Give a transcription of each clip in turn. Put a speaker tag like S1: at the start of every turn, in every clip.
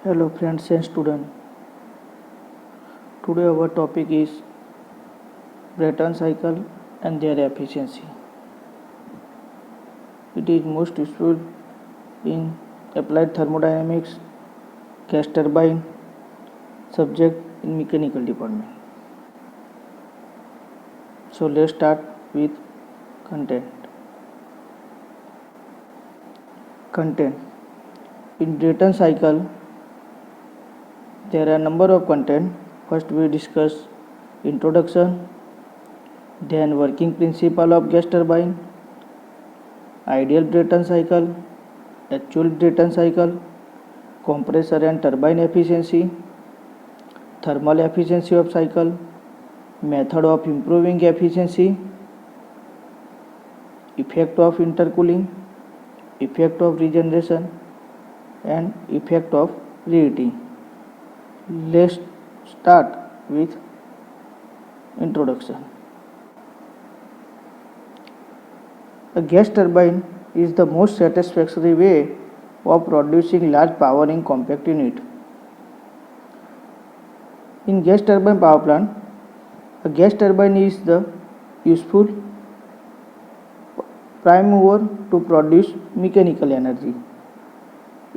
S1: Hello friends and students. Today our topic is Brayton cycle and their efficiency. It is most useful in applied thermodynamics, gas turbine subject in mechanical department. So let's start with content. Content. In Brayton cycle there are a number of content. First we discuss introduction, then working principle of gas turbine, ideal Brayton cycle, actual Brayton cycle, compressor and turbine efficiency, thermal efficiency of cycle, method of improving efficiency, effect of intercooling, effect of regeneration, and effect of reheating. Let's start with introduction. A gas turbine is the most satisfactory way of producing large power in compact unit. In gas turbine power plant, a gas turbine is the useful prime mover to produce mechanical energy.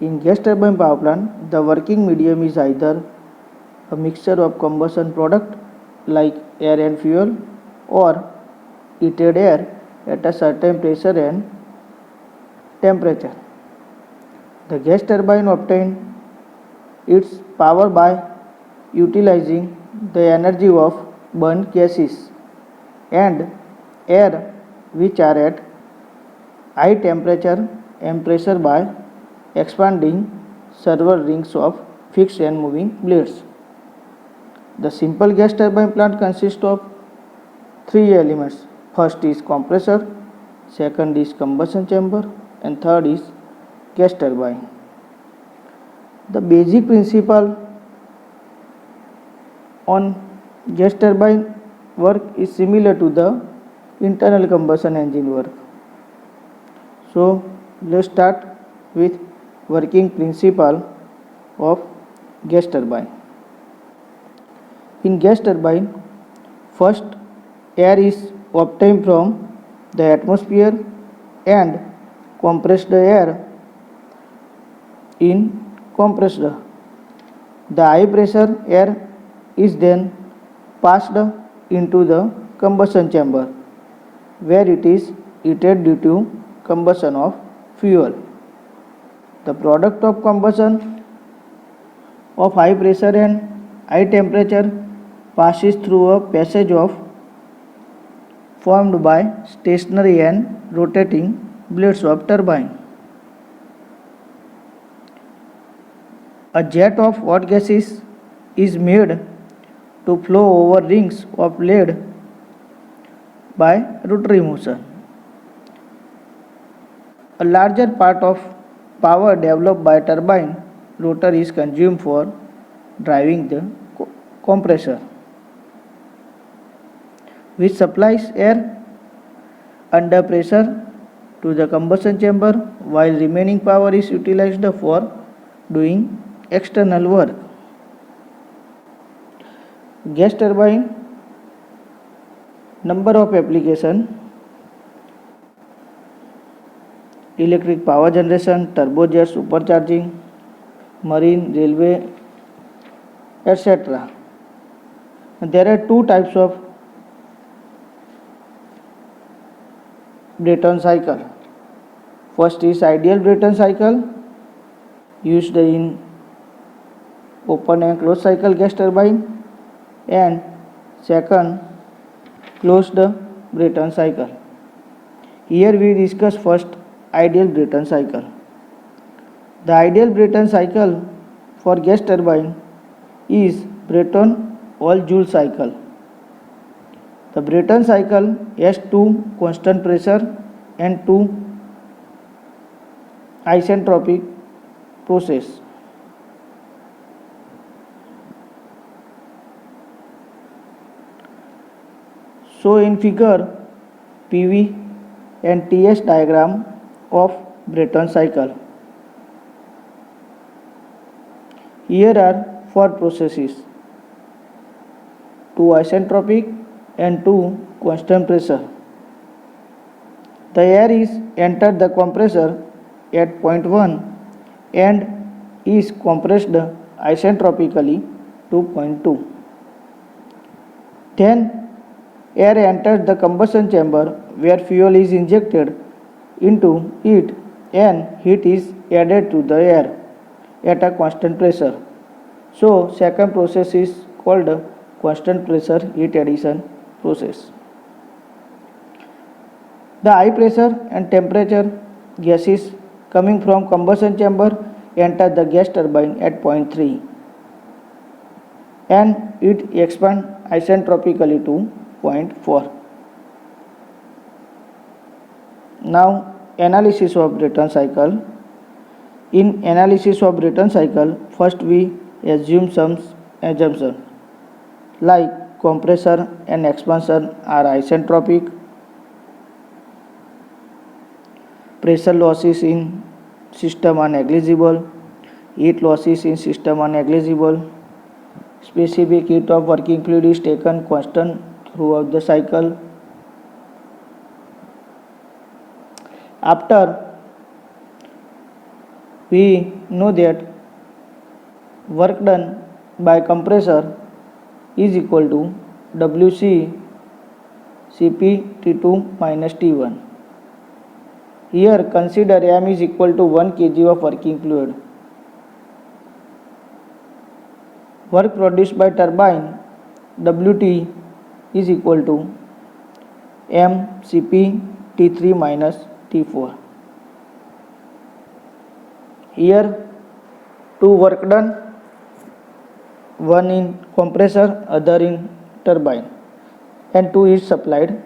S1: In gas turbine power plant, the working medium is either a mixture of combustion product like air and fuel or heated air at a certain pressure and temperature. The gas turbine obtains its power by utilizing the energy of burnt gases and air which are at high temperature and pressure by expanding several rings of fixed and moving blades. The simple gas turbine plant consists of three elements. First is compressor, second is combustion chamber, and third is gas turbine. The basic principle on gas turbine work is similar to the internal combustion engine work. So let's start with working principle of gas turbine. In gas turbine, first air is obtained from the atmosphere and compressed air in compressor. The high pressure air is then passed into the combustion chamber where it is heated due to combustion of fuel. The product of combustion of high pressure and high temperature passes through a passage of formed by stationary and rotating blades of turbine. A jet of hot gases is made to flow over rings of blade by rotary motion. A larger part of power developed by turbine rotor is consumed for driving the compressor, which supplies air under pressure to the combustion chamber, while remaining power is utilized for doing external work. Gas turbine number of application: electric power generation, turbojet supercharging, marine, railway, etc. There are two types of Brayton cycle. First is ideal Brayton cycle used in open and closed cycle gas turbine, and second closed Brayton cycle. Here we discuss first ideal Brayton cycle. The ideal Brayton cycle for gas turbine is Brayton all-Joule cycle. The Brayton cycle has two constant pressure and two isentropic process. So in figure PV and TS diagram of Brayton cycle. Here are four processes: two isentropic and two constant pressure. The air is entered the compressor at point 1 and is compressed isentropically to point 2. Then air enters the combustion chamber where fuel is injected into it and heat is added to the air at a constant pressure. So second process is called constant pressure heat addition process. The high pressure and temperature gases coming from combustion chamber enter the gas turbine at point 3 and it expands isentropically to point 4. Now analysis of Brayton cycle. In analysis of Brayton cycle, first we assume some assumptions like compressor and expansion are isentropic, pressure losses in system are negligible, heat losses in system are negligible, specific heat of working fluid is taken constant throughout the cycle. After we know that work done by compressor is equal to WC Cp T2 minus T1. Here consider M is equal to 1 kg of working fluid. Work produced by turbine Wt is equal to M Cp T3 minus T4. Here two work done, one in compressor, other in turbine, and two is supplied.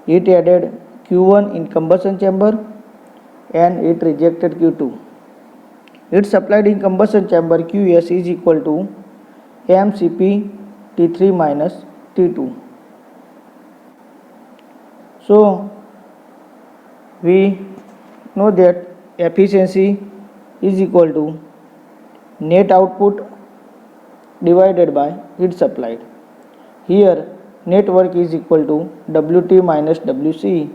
S1: It added Q1 in combustion chamber and it rejected Q2. It supplied in combustion chamber Qs is equal to mCp T3 minus T2. So we know that efficiency is equal to net output divided by heat supplied. Here net work is equal to Wt minus Wc.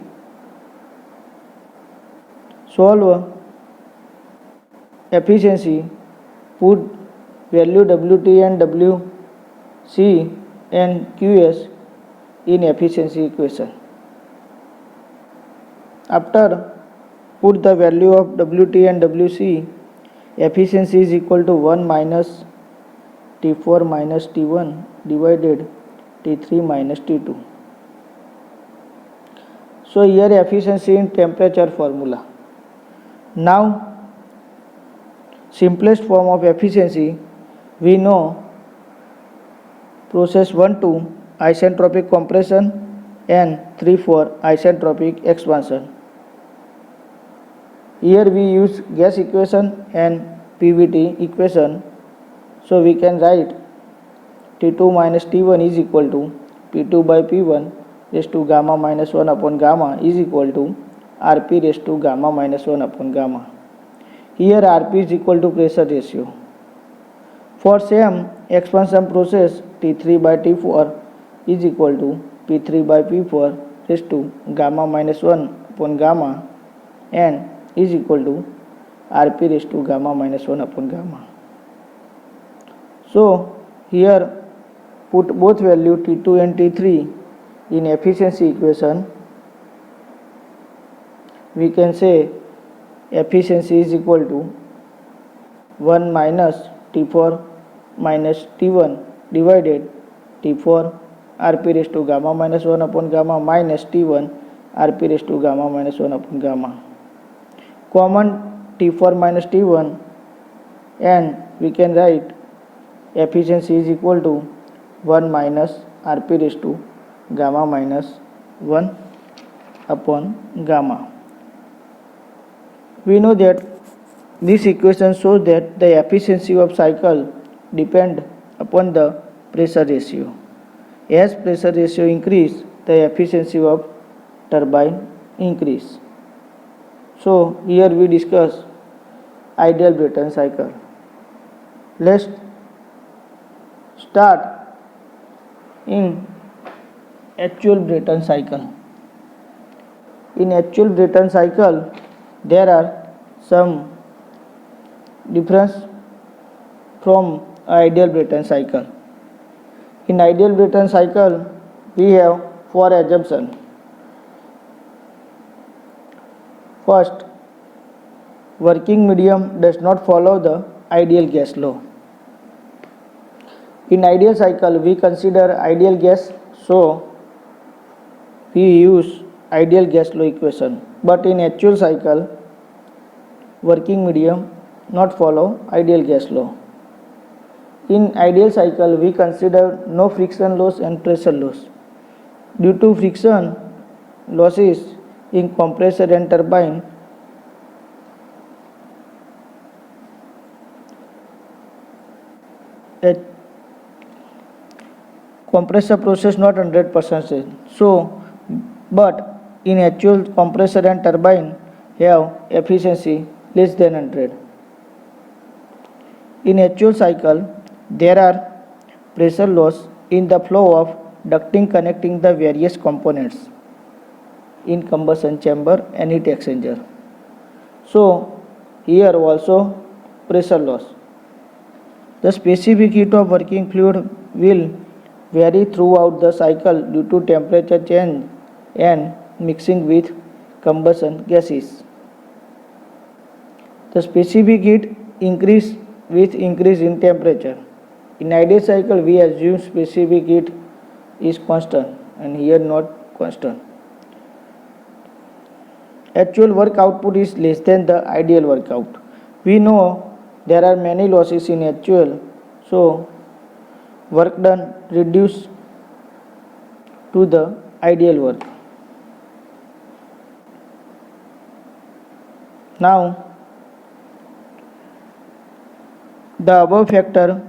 S1: Solve efficiency, put value Wt and Wc and Qs in efficiency equation. After put the value of Wt and Wc, efficiency is equal to 1 minus T4 minus T1 divided T3 minus T2. So here efficiency in temperature formula. Now simplest form of efficiency we know process 1-2 isentropic compression and 3-4 isentropic expansion. Here we use gas equation and PVT equation, so we can write T2 minus T1 is equal to P2 by P1 raised to gamma minus 1 upon gamma is equal to Rp raised to gamma minus 1 upon gamma. Here Rp is equal to pressure ratio. For same expansion process, T3 by T4 is equal to P3 by P4 raised to gamma minus 1 upon gamma and is equal to Rp raised to gamma minus 1 upon gamma. So here put both value T2 and T3 in efficiency equation. We can say efficiency is equal to 1 minus T4 minus T1 divided T4 Rp raised to gamma minus 1 upon gamma minus T1 Rp raised to gamma minus 1 upon gamma. Common T4 minus T1 and we can write efficiency is equal to 1 minus Rp raised to gamma minus 1 upon gamma. We know that this equation shows that the efficiency of cycle depend upon the pressure ratio. As pressure ratio increase, the efficiency of turbine increase. So here we discuss ideal Brayton cycle. Let's start in actual Brayton cycle. In actual Brayton cycle, there are some difference from ideal Brayton cycle. In ideal Brayton cycle, we have four assumptions. First, working medium does not follow the ideal gas law. In ideal cycle, we consider ideal gas, so we use ideal gas law equation. But in actual cycle, working medium not follow ideal gas law. In ideal cycle, we consider no friction loss and pressure loss. Due to friction losses in compressor and turbine, a compressor process not 100%. So, but in actual compressor and turbine have efficiency less than 100. In actual cycle, there are pressure loss in the flow of ducting connecting the various components in combustion chamber and heat exchanger. So, here also pressure loss. The specific heat of working fluid will vary throughout the cycle due to temperature change and mixing with combustion gases. The specific heat increase with increase in temperature. In ideal cycle, we assume specific heat is constant and here not constant. Actual work output is less than the ideal work output. We know there are many losses in actual, so work done reduce to the ideal work. Now, the above factor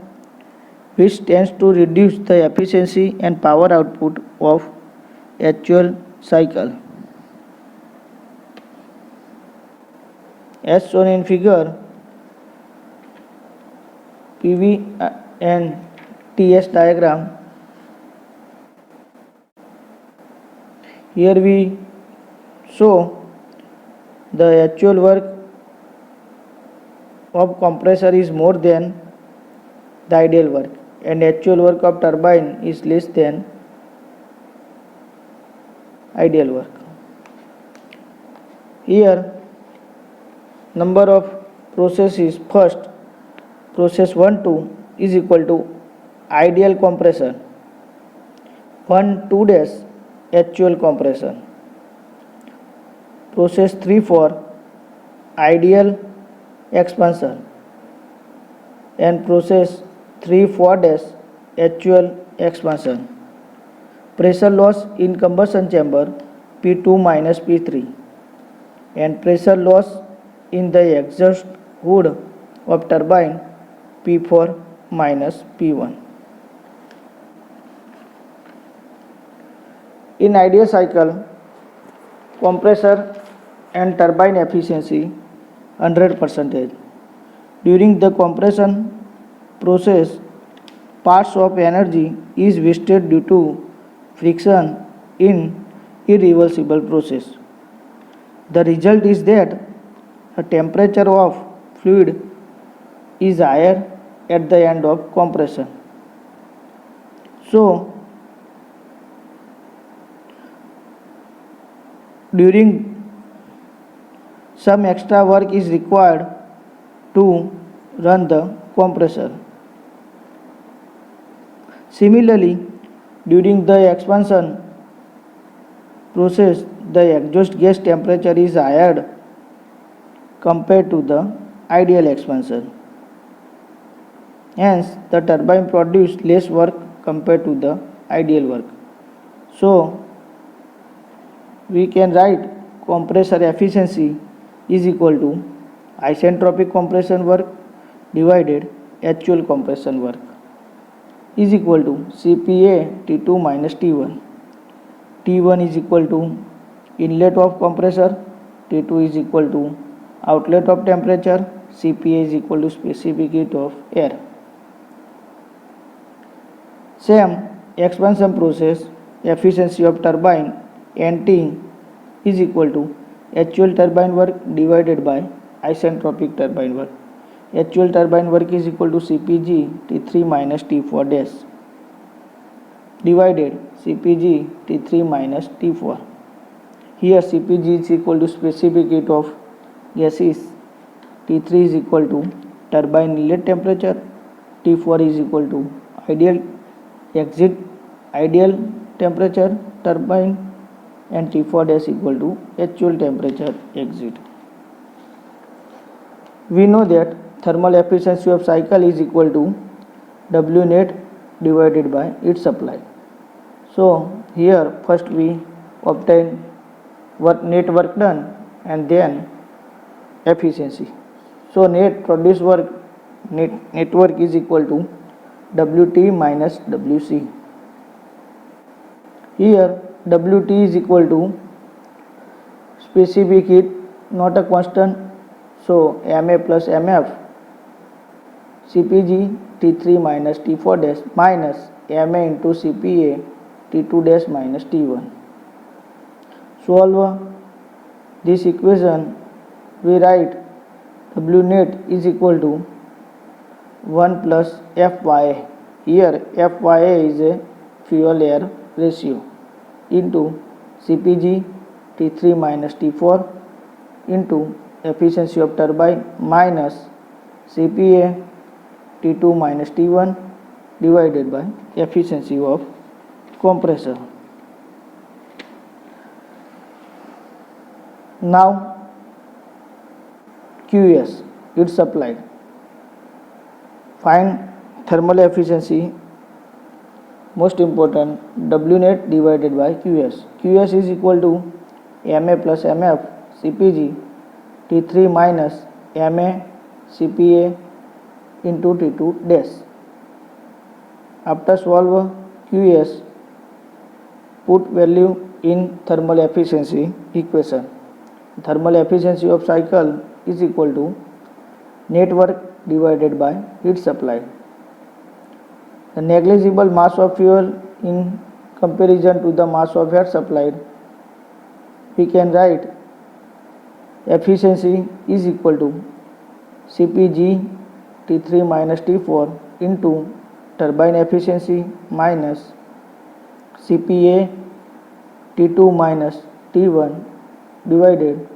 S1: which tends to reduce the efficiency and power output of actual cycle. As shown in figure, PV and TS diagram. Here we show the actual work of compressor is more than the ideal work and actual work of turbine is less than ideal work. Here number of processes. First, process 1 2 is equal to ideal compression, 1 2 dash actual compression. Process 3 4 ideal expansion and process 3 4 dash actual expansion. Pressure loss in combustion chamber P2 minus P3 and pressure loss in the exhaust hood of turbine P4 minus P1. In ideal cycle, compressor and turbine efficiency 100%. During the compression process, parts of energy is wasted due to friction in irreversible process. The result is that the temperature of fluid is higher at the end of compression. So, during some extra work is required to run the compressor. Similarly, during the expansion process, the exhaust gas temperature is higher compared to the ideal expansion. Hence, the turbine produces less work compared to the ideal work. So, we can write compressor efficiency is equal to isentropic compression work divided actual compression work is equal to CPA T2 minus T1. T1 is equal to inlet of compressor, T2 is equal to outlet of temperature, CPA is equal to specific heat of air. Same expansion process, efficiency of turbine NT is equal to actual turbine work divided by isentropic turbine work. Actual turbine work is equal to CPG T3 minus T4 dash divided CPG T3 minus T4. Here CPG is equal to specific heat of gases, T3 is equal to turbine inlet temperature, T4 is equal to ideal exit ideal temperature turbine, and T4 dash equal to actual temperature exit. We know that thermal efficiency of cycle is equal to W net divided by its supply. So here first we obtain net work done and then efficiency. So net produced work net work is equal to Wt minus Wc. Here Wt is equal to specific heat, not a constant, so Ma plus Mf Cpg T3 minus T4 dash minus Ma into Cpa T2 dash minus T1. Solve this equation. We write W net is equal to 1 plus Fya. Here Fya is a fuel air ratio into Cpg T3 minus T4 into efficiency of turbine minus Cpa T2 minus T1 divided by efficiency of compressor. Now QS it's supplied. Find thermal efficiency. Most important, W net divided by QS. QS is equal to Ma plus Mf Cpg T3 minus Ma Cpa into T2 dash. After solve QS, put value in thermal efficiency equation. Thermal efficiency of cycle is equal to net work divided by heat supplied. The negligible mass of fuel in comparison to the mass of air supplied, we can write efficiency is equal to Cpg T3 minus T4 into turbine efficiency minus Cpa T2 minus T1 divided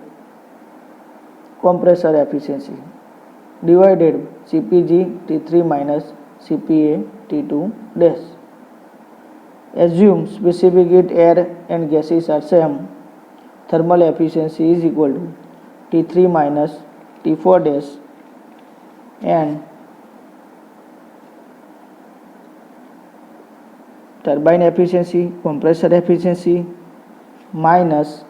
S1: compressor efficiency divided Cpg T3 minus Cpa T2 dash. Assume specific heat air and gases are same. Thermal efficiency is equal to T3 minus T4 dash and turbine efficiency, compressor efficiency minus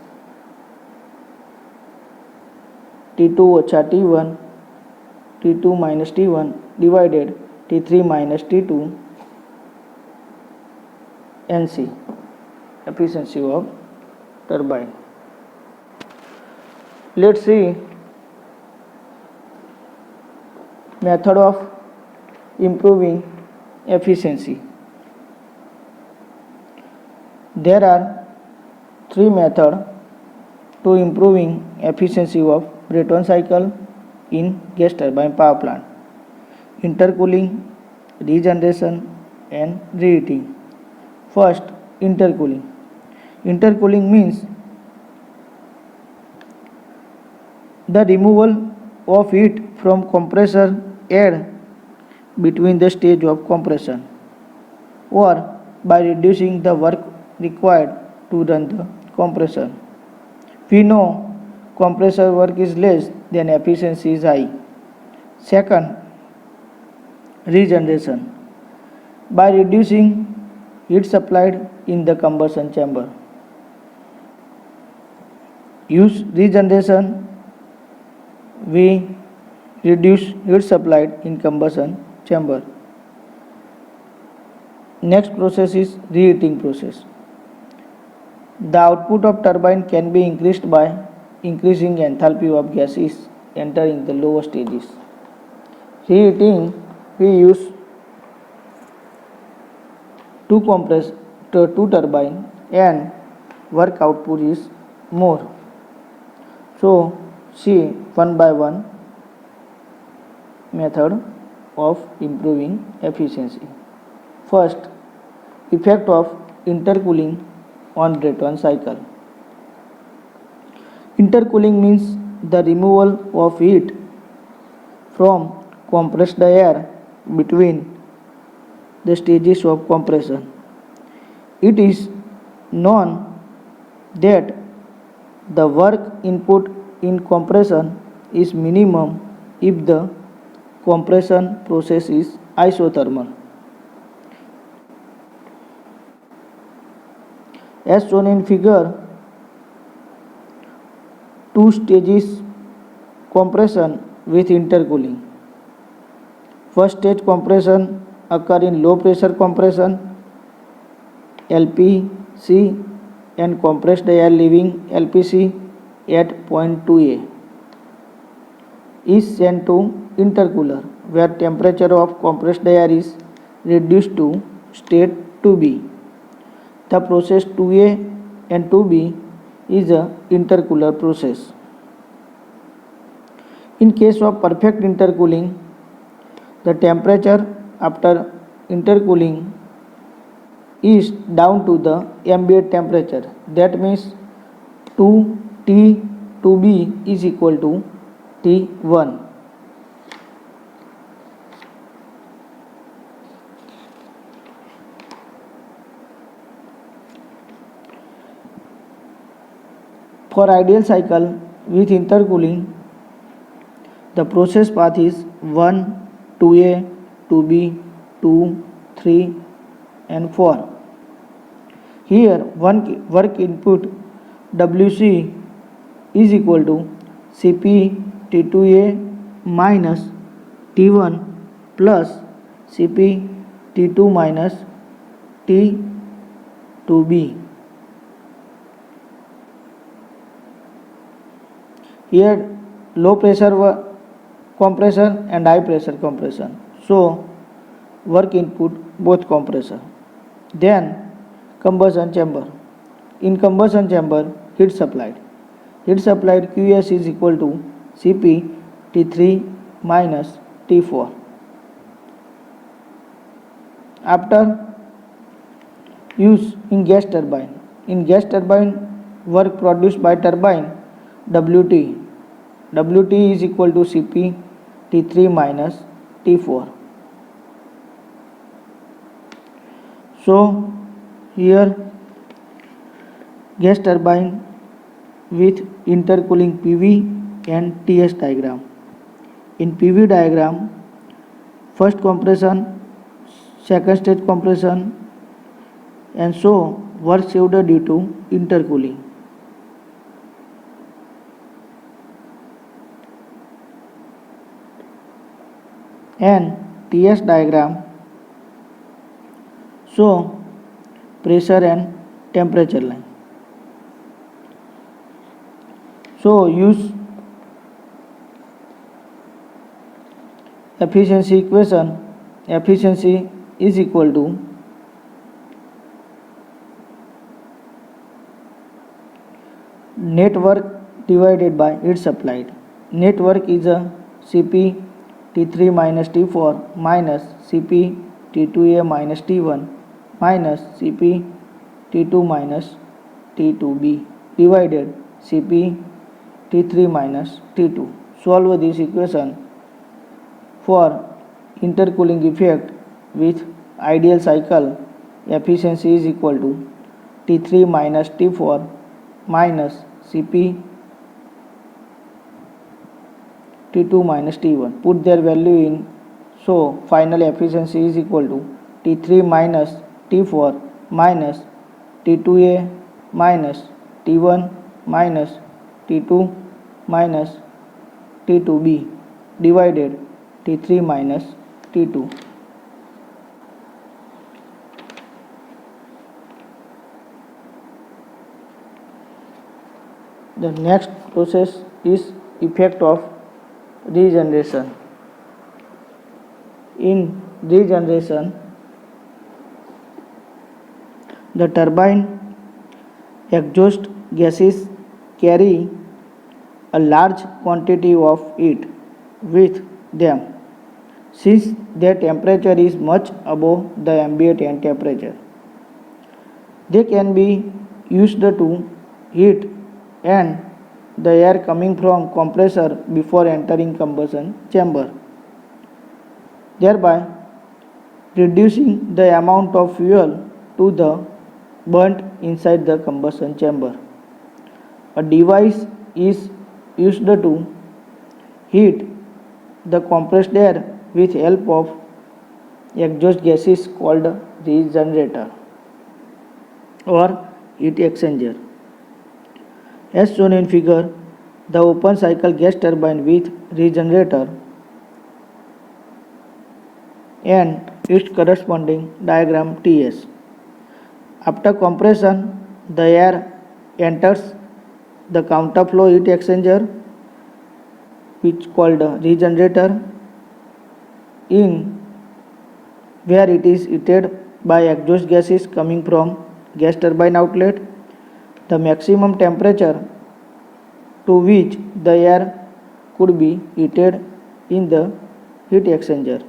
S1: T2 ocha T1, T2 minus T1 divided T3 minus T2 NC, efficiency of turbine. Let's see method of improving efficiency. There are three methods to improving efficiency of Brayton cycle in gas turbine power plant: intercooling, regeneration and reheating. First, intercooling. Intercooling means the removal of heat from compressor air between the stage of compression or by reducing the work required to run the compressor. We know compressor work is less then efficiency is high. Second, regeneration. By reducing heat supplied in the combustion chamber. Use regeneration, we reduce heat supplied in combustion chamber. Next process is reheating process. The output of turbine can be increased by increasing enthalpy of gases entering the lower stages. Reheating, we use two turbine and work output is more. So see one by one method of improving efficiency. First, effect of intercooling on Brayton cycle. Intercooling means the removal of heat from compressed air between the stages of compression. It is known that the work input in compression is minimum if the compression process is isothermal. As shown in figure, two stages compression with intercooling. First stage compression occur in low pressure compression LPC and compressed air leaving LPC at point 2A is sent to intercooler where temperature of compressed air is reduced to state 2B. The process 2A and 2B is a intercooler process. In case of perfect intercooling, the temperature after intercooling is down to the ambient temperature. That means 2T 2B is equal to T1. For ideal cycle with intercooling, the process path is 1, 2A, 2B, 2, 3 and 4. Here work input WC is equal to Cp T2A minus T1 plus Cp T2 minus T2B. Here low pressure compression and high pressure compression. So work input both compressor. Then combustion chamber. In combustion chamber, heat supplied. Heat supplied Qs is equal to Cp T3 minus T4. After use in gas turbine. In gas turbine, work produced by turbine Wt. Wt is equal to Cp T3 minus T4. So here gas turbine with intercooling PV and TS diagram. In PV diagram, first compression, second stage compression and so work saved due to intercooling. And TS diagram show pressure and temperature line. So use efficiency equation. Efficiency is equal to net work divided by heat supplied. Net work is a Cp T3 minus T4 minus Cp T2A minus T1 minus Cp T2 minus T2B divided Cp T3 minus T2. Solve this equation for intercooling effect with ideal cycle. Efficiency is equal to T3 minus T4 minus Cp T2 minus T1. Put their value in. So final efficiency is equal to T3 minus T4 minus T2A minus T1 minus T2 minus T2B divided T3 minus T2. The next process is effect of regeneration. In regeneration, The turbine exhaust gases carry a large quantity of heat with them since their temperature is much above the ambient temperature. They can be used to heat and the air coming from compressor before entering combustion chamber, thereby reducing the amount of fuel to the burnt inside the combustion chamber. A device is used to heat the compressed air with help of exhaust gases called regenerator or heat exchanger. As shown in figure, the open cycle gas turbine with regenerator and its corresponding diagram TS. After compression, the air enters the counterflow heat exchanger, which called regenerator, in where it is heated by exhaust gases coming from gas turbine outlet. The maximum temperature to which the air could be heated in the heat exchanger.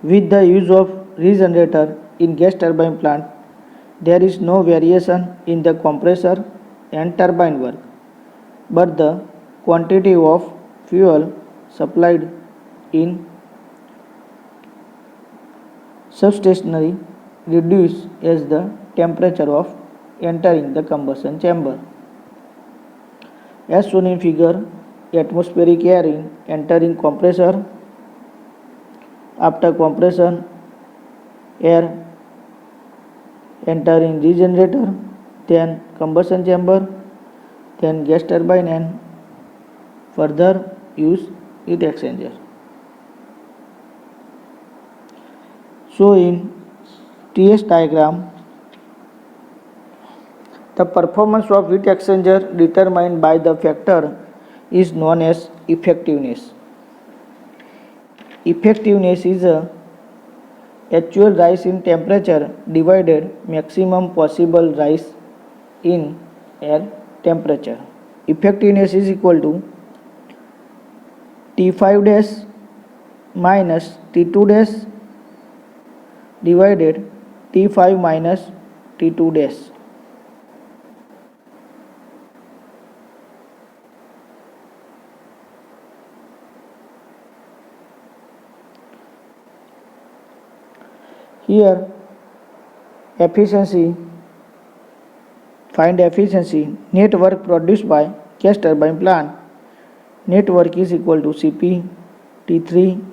S1: With the use of regenerator in gas turbine plant, there is no variation in the compressor and turbine work, but the quantity of fuel supplied in substationary reduce as the temperature of entering the combustion chamber. As shown in figure, atmospheric air in entering compressor. After compression, air entering regenerator, then combustion chamber, then gas turbine, and further use heat exchanger. So in TS diagram, the performance of heat exchanger determined by the factor is known as effectiveness. Effectiveness is a actual rise in temperature divided maximum possible rise in air temperature. Effectiveness is equal to T5 dash minus T2 dash divided T5 minus T2 dash. Here efficiency, find efficiency, net work produced by gas turbine plant. Net work is equal to Cp T3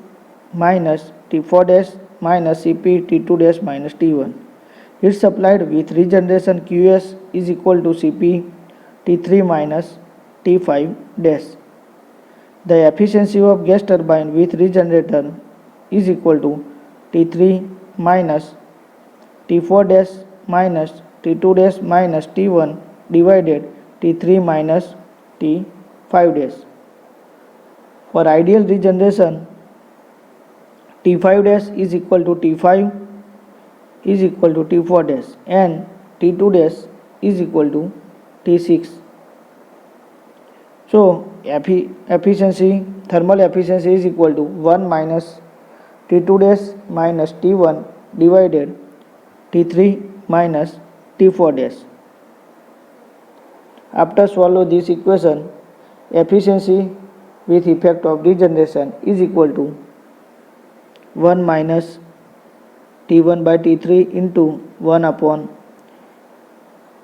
S1: minus T4 dash minus Cp T2 dash minus T1. Heat supplied with regeneration Qs is equal to Cp T3 minus T5 dash. The efficiency of gas turbine with regenerator is equal to T3 minus T4 dash minus T2 dash minus T1 divided T3 minus T5 dash. For ideal regeneration, T5 dash is equal to T5 is equal to T4 dash and T2 dash is equal to T6. So efficiency, thermal efficiency is equal to 1 minus T2 dash minus T1 divided T3 minus T4 dash. After swallow this equation, efficiency with effect of regeneration is equal to 1 minus T1 by T3 into 1 upon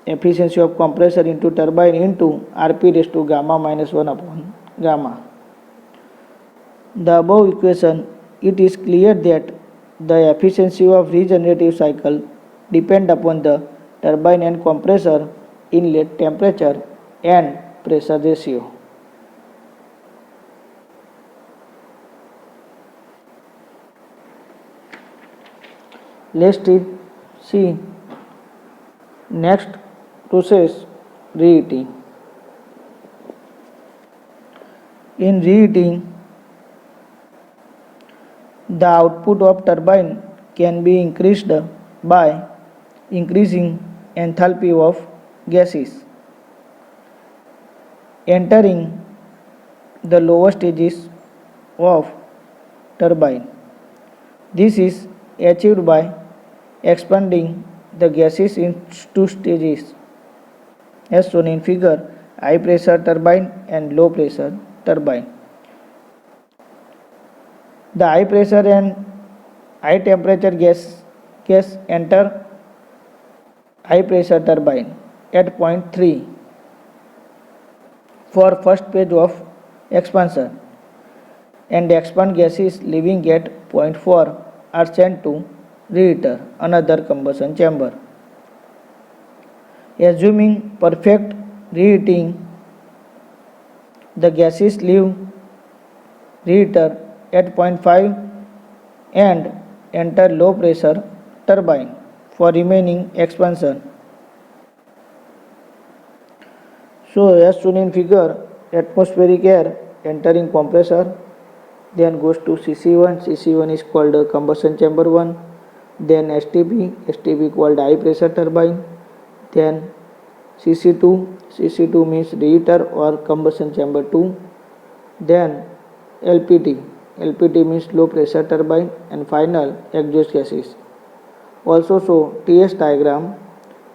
S1: efficiency of compressor into turbine into Rp raised to gamma minus 1 upon gamma. The above equation, it is clear that the efficiency of regenerative cycle depend upon the turbine and compressor inlet temperature and pressure ratio. Let's see next process, reheating. In reheating, the output of turbine can be increased by increasing enthalpy of gases entering the lower stages of turbine. This is achieved by expanding the gases into stages as shown in figure: high pressure turbine and low pressure turbine. The high pressure and high temperature gas enter high pressure turbine at point 3 for first phase of expansion, and expand gases leaving at point 4 are sent to reheater, another combustion chamber. Assuming perfect reheating, the gases leave reheater at point 5 and enter low pressure turbine for remaining expansion. So as shown in figure, atmospheric air entering compressor, then goes to CC1. CC1 is called combustion chamber 1. Then STP called high pressure turbine. Then CC2 means reheater or combustion chamber 2. Then LPT means low pressure turbine, and final exhaust gases. Also show TS diagram,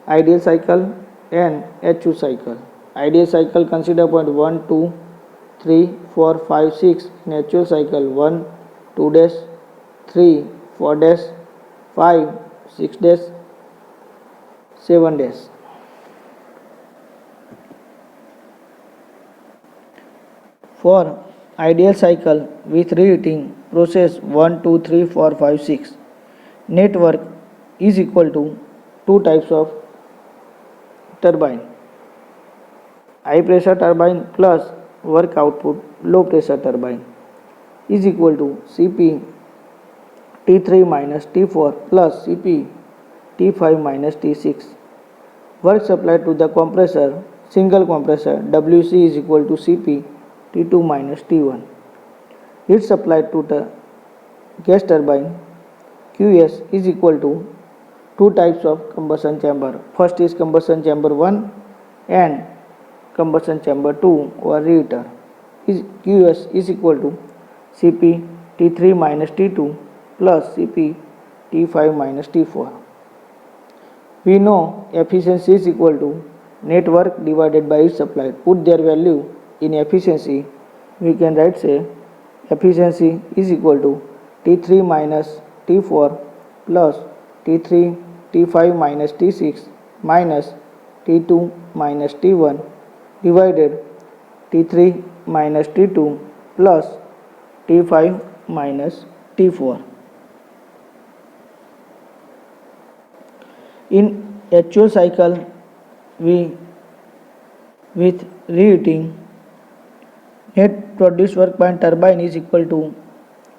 S1: ideal cycle and HU cycle. Ideal cycle consider point 1, 2, 3, 4, 5, 6. In HU cycle 1, 2 dash, 3, 4 dash, 5, 6 dash, 7 dash. For ideal cycle with reheating process 1, 2, 3, 4, 5, 6, net work is equal to two types of turbine: high pressure turbine plus work output low pressure turbine is equal to Cp T3 minus T4 plus Cp T5 minus T6. Work supplied to the compressor, single compressor, Wc is equal to Cp T2 minus T1. Heat supplied to the gas turbine, Qs is equal to two types of combustion chamber. First is combustion chamber 1 and combustion chamber 2 or reheater. Qs is equal to Cp T3 minus T2 plus Cp T5 minus T4. We know efficiency is equal to net work divided by heat supplied. Put their value in efficiency. We can write say efficiency is equal to T3 minus T4 plus T3 T5 minus T6 minus T2 minus T1 divided T3 minus T2 plus T5 minus T4. In HO cycle, with reheating, net produced work by turbine is equal to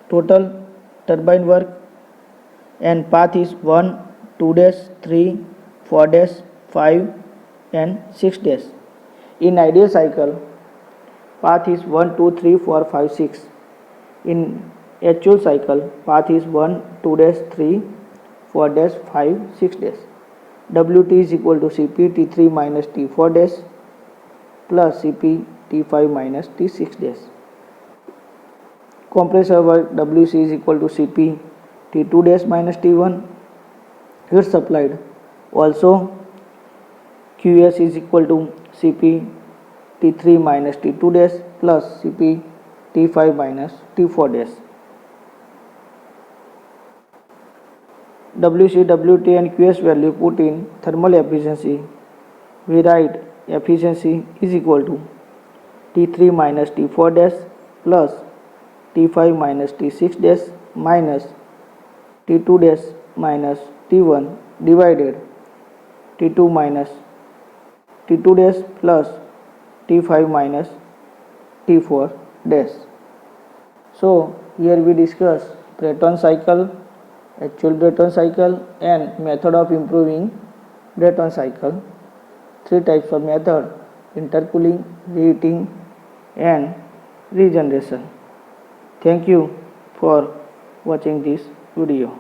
S1: total turbine work, and path is 1, 2 dash, 3, 4 dash, 5 and 6 dash. In ideal cycle, path is 1, 2, 3, 4, 5, 6. In HO cycle, path is 1, 2 dash, 3, 4 dash, 5, 6 dash. Wt is equal to Cp T3 minus T4 dash plus Cp T5 minus T6 dash. Compressor work Wc is equal to Cp T2 dash minus T1. Heat supplied also Qs is equal to Cp T3 minus T2 dash plus Cp T5 minus T4 dash. Wc, Wt and Qs value put in thermal efficiency. We write efficiency is equal to T3 minus T4 dash plus T5 minus T6 dash minus T2 dash minus T1 divided T2 minus T2 dash plus T5 minus T4 dash. So here we discuss Brayton cycle, actual Brayton cycle and method of improving Brayton cycle. Three types of method: intercooling, reheating and regeneration. Thank you for watching this video.